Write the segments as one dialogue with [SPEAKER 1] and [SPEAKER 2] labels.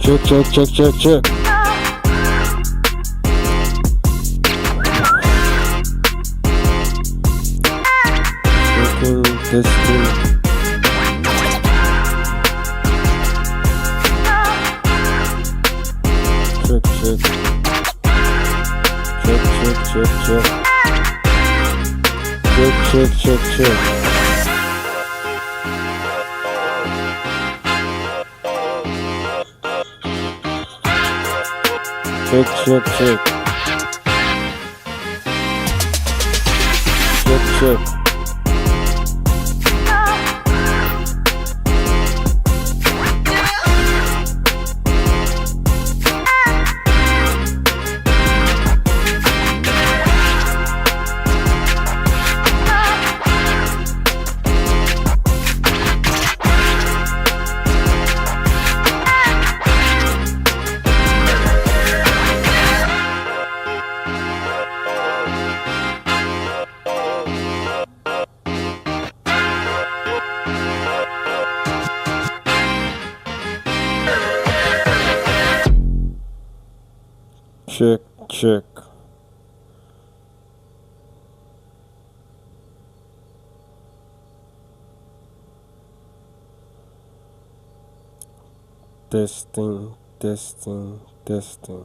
[SPEAKER 1] Check, check, check, check, check. Checking, testing. Check, check. Check, check, check, check. Check, check, check, check. Check, check, check. Check, check. Check, check. Testing, testing, testing.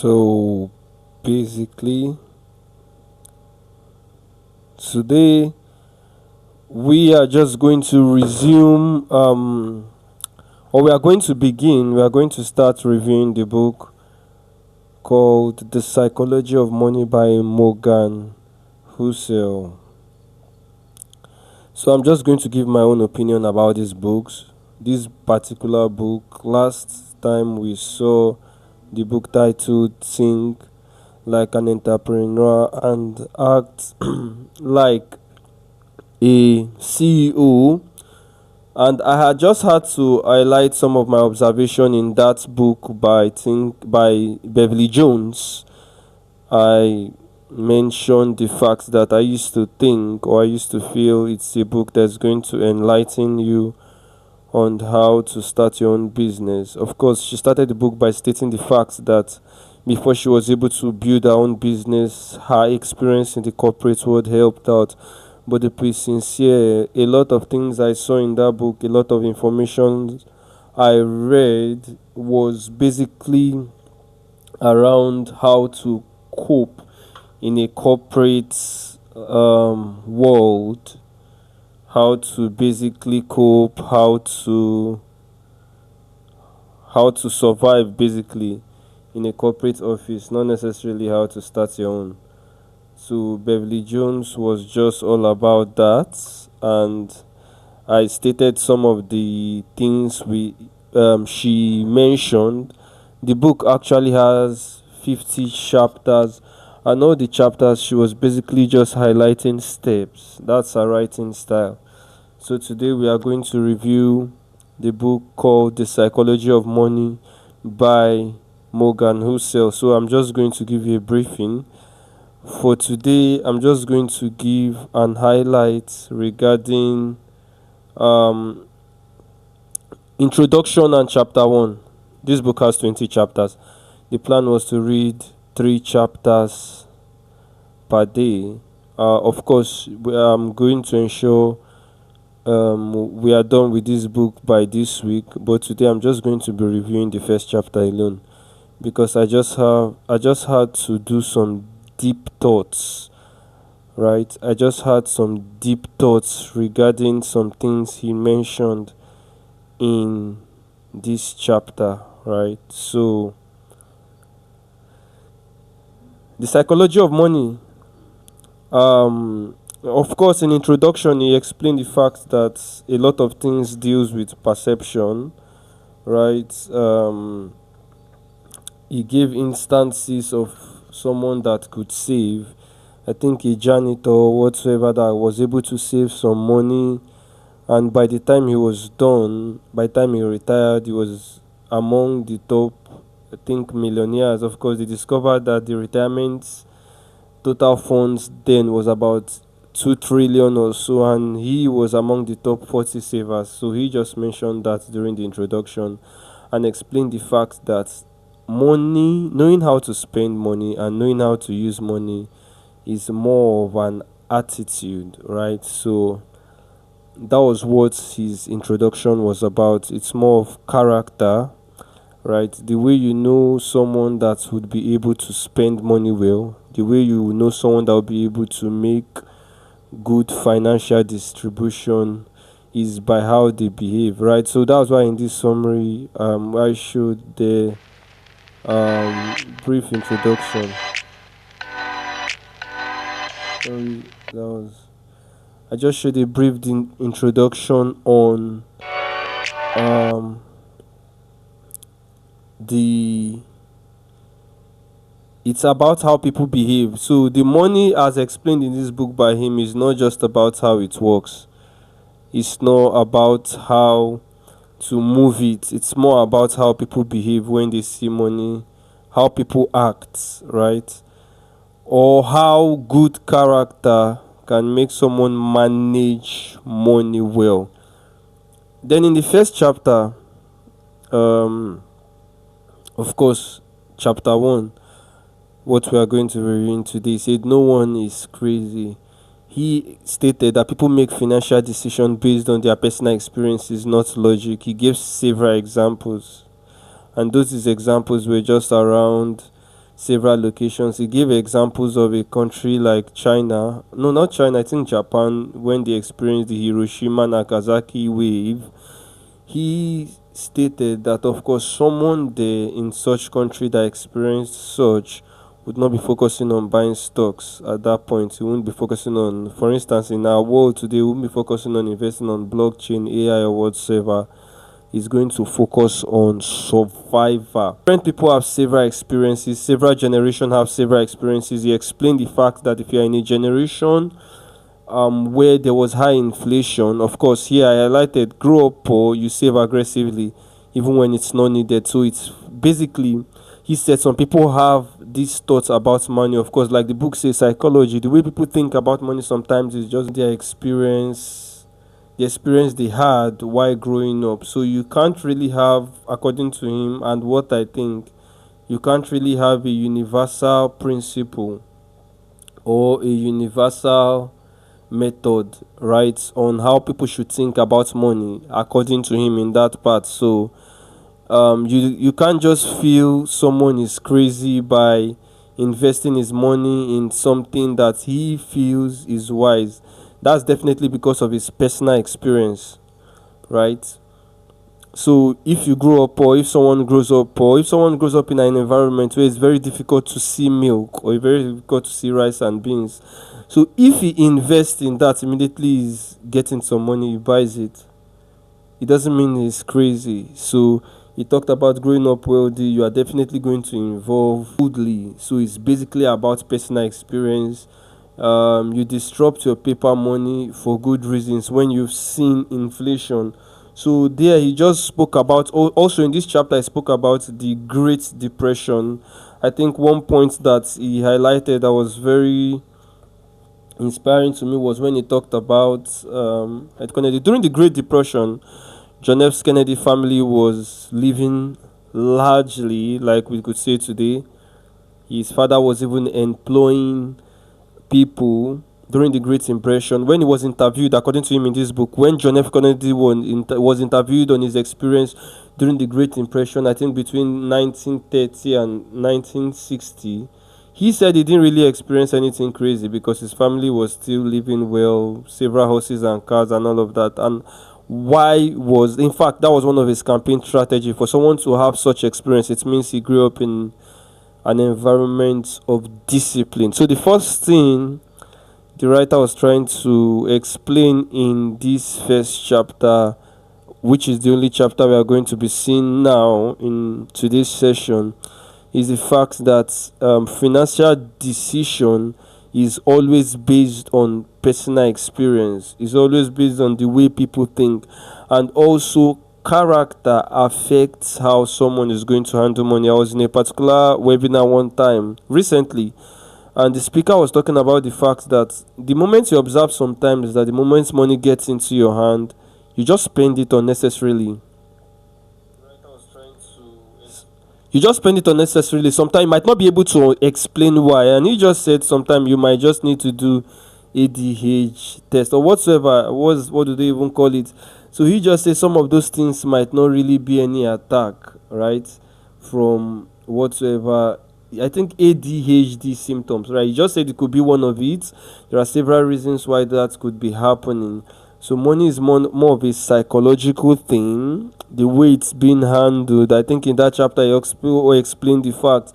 [SPEAKER 1] So basically, today we are just going to resume, or we are going to begin. We are going to start reviewing the book called The Psychology of Money by Morgan Housel. So I'm just going to give my own opinion about these books. This particular book, last time we saw the book titled Think Like an Entrepreneur and Act Like a CEO, and I had just had to highlight some of my observation in that book by Beverly Jones. I mentioned the fact that I used to think, or I used to feel, it's a book that's going to enlighten you on how to start your own business. Of course, she started the book by stating the fact that before she was able to build her own business, her experience in the corporate world helped out. But to be sincere, a lot of things I saw in that book, a lot of information I read was basically around how to cope in a corporate world, how to basically cope, how to survive basically in a corporate office, not necessarily how to start your own. So Beverly Jones was just all about that, and I stated some of the things she mentioned. The book actually has 50 chapters, and all the chapters she was basically just highlighting steps. That's her writing style. So today we are going to review the book called The Psychology of Money by Morgan Housel. So I'm just going to give you a briefing. For today, I'm just going to give an highlight regarding introduction and chapter 1. This book has 20 chapters. The plan was to read 3 chapters per day. Of course, I'm going to ensure we are done with this book by this week, but today I'm just going to be reviewing the first chapter alone, because I just had to do some deep thoughts, right? I just had some deep thoughts regarding some things he mentioned in this chapter, right? So the psychology of money, of course, in introduction he explained the fact that a lot of things deals with perception, right? He gave instances of someone that could save. I think a janitor or whatsoever that was able to save some money, and by the time he was done, by the time he retired, he was among the top, I think, millionaires. Of course, they discovered that the retirement total funds then was about 2 trillion or so, and he was among the top 40 savers. So he just mentioned that during the introduction and explained the fact that money, knowing how to spend money and knowing how to use money, is more of an attitude, right? So that was what his introduction was about. It's more of character, right? The way you know someone that would be able to spend money well, the way you know someone that will be able to make good financial distribution is by how they behave, right? So that's why in this summary, I showed the brief introduction. Sorry, that was. I just showed a brief introduction on um, the it's about how people behave. So the money, as explained in this book by him, is not just about how it works. It's not about how to move it. It's more about how people behave when they see money, how people act, right? Or how good character can make someone manage money well. Then in the first chapter, um, of course, chapter 1, what we are going to be reviewing today, said no one is crazy. He stated that people make financial decisions based on their personal experiences, not logic. He gave several examples, and those examples were just around several locations. He gave examples of a country like China, no, not China, I think Japan, when they experienced the Hiroshima Nagasaki wave. He stated that, of course, someone there in such country that experienced such would not be focusing on buying stocks at that point. He wouldn't be focusing on, for instance, in our world today, we wouldn't be focusing on investing on blockchain, AI, or whatsoever. He's going to focus on survivor. Different people have several experiences, several generations have several experiences. He explained the fact that if you're in a generation where there was high inflation, of course, here I highlighted grow up poor, you save aggressively, even when it's not needed. So it's basically, he said some people have these thoughts about money. Of course, like the book says, psychology, the way people think about money sometimes is just their experience, the experience they had while growing up. So you can't really have, according to him and what I think, you can't really have a universal principle or a universal method, right, on how people should think about money according to him in that part. So you can't just feel someone is crazy by investing his money in something that he feels is wise. That's definitely because of his personal experience, right? So if you grow up or if someone grows up or if someone grows up in an environment where it's very difficult to see milk or very difficult to see rice and beans, so if he invests in that, immediately he's getting some money, he buys it. It doesn't mean he's crazy. So he talked about growing up wealthy. You are definitely going to involve goodly. So it's basically about personal experience. You disrupt your paper money for good reasons when you've seen inflation. So there he just spoke about, also in this chapter I spoke about the Great Depression. I think one point that he highlighted that was very inspiring to me was when he talked about at Kennedy during the Great Depression. John F. Kennedy family was living largely like we could say today. His father was even employing people during the Great Depression. When he was interviewed, according to him in this book, when John F. Kennedy was interviewed on his experience during the Great Depression, I think between 1930 and 1960, he said he didn't really experience anything crazy because his family was still living well, several houses and cars and all of that. And why was, in fact, that was one of his campaign strategy. For someone to have such experience, it means he grew up in an environment of discipline. So the first thing the writer was trying to explain in this first chapter which is the only chapter we are going to be seeing now in today's session, is the fact that financial decision is always based on personal experience, is always based on the way people think, and also character affects how someone is going to handle money. I was in a particular webinar one time recently, and the speaker was talking about the fact that the moment you observe sometimes is that the moment money gets into your hand, you just spend it unnecessarily. You just spend it unnecessarily. Sometimes you might not be able to explain why, and he just said sometimes you might just need to do ADH test or whatsoever. What do they even call it? So he just said some of those things might not really be any attack, right, from whatsoever. I think ADHD symptoms, right? He just said it could be one of it. There are several reasons why that could be happening. So money is more of a psychological thing, the way it's being handled. I think in that chapter he explained the fact.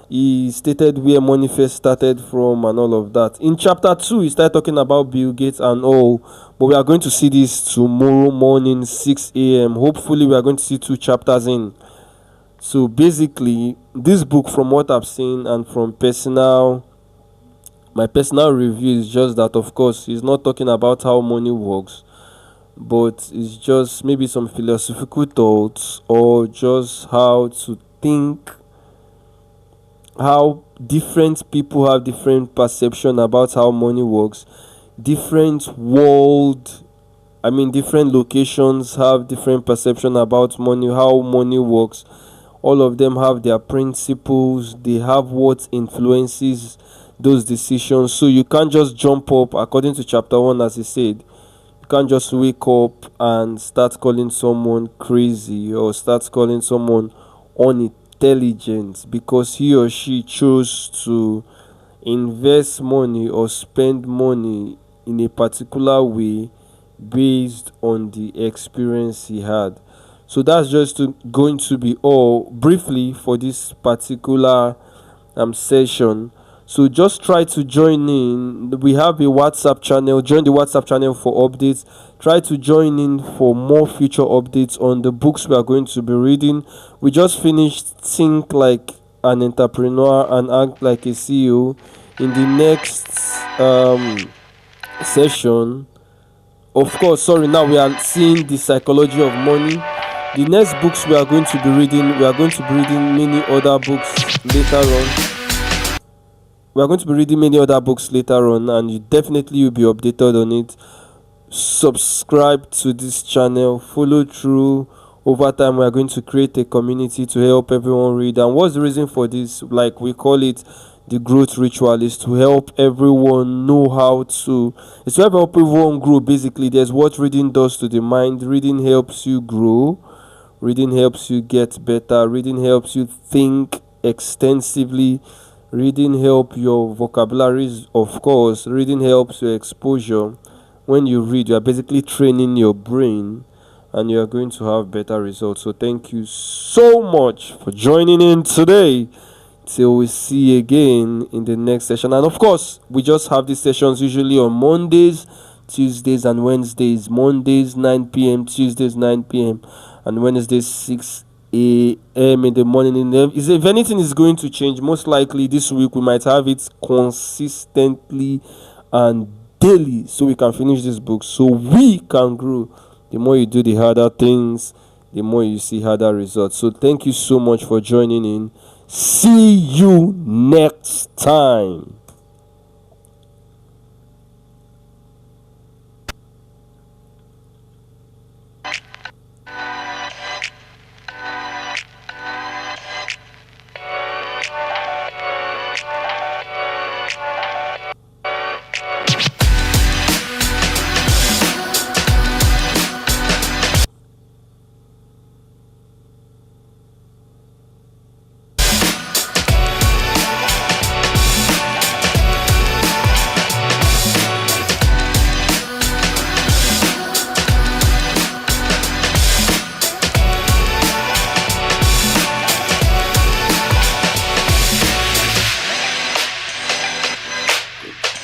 [SPEAKER 1] He stated where money first started from and all of that. In chapter 2, he started talking about Bill Gates and all, but we are going to see this tomorrow morning, 6 a.m. Hopefully, we are going to see 2 chapters in. So basically, this book, from what I've seen and from my personal review, is just that, of course, he's not talking about how money works, but it's just maybe some philosophical thoughts or just how to think, how different people have different perception about how money works. Different locations have different perception about money, how money works. All of them have their principles, they have what influences those decisions. So you can't just jump up, according to chapter 1, as he said, you can't just wake up and start calling someone crazy or start calling someone unintelligent because he or she chose to invest money or spend money in a particular way based on the experience he had. So that's just going to be all briefly for this particular session. So just try to join in. We have a WhatsApp channel. Join the WhatsApp channel for updates. Try to join in for more future updates on the books we are going to be reading. We just finished Think Like an Entrepreneur and Act Like a CEO. In the next session, now we are seeing The Psychology of Money. The next books we are going to be reading many other books later on. We are going to be reading many other books later on, and you definitely will be updated on it. Subscribe to this channel, follow through. Over time, we are going to create a community to help everyone read. And what's the reason for this? Like we call it the growth ritual, is to help everyone know how to. It's to help everyone grow. Basically, there's what reading does to the mind. Reading helps you grow. Reading helps you get better. Reading helps you think extensively. Reading helps your vocabularies, of course. Reading helps your exposure. When you read, you are basically training your brain and you are going to have better results. So thank you so much for joining in today. Till we see you again in the next session. And of course, we just have these sessions usually on Mondays, Tuesdays, and Wednesdays. Mondays 9 p.m., Tuesdays 9 p.m., and Wednesdays 6 a.m. in the morning. If anything is going to change, most likely this week we might have it consistently and daily, so we can finish this book, so we can grow. The more you do the harder things, the more you see harder results. So thank you so much for joining in. See you next time.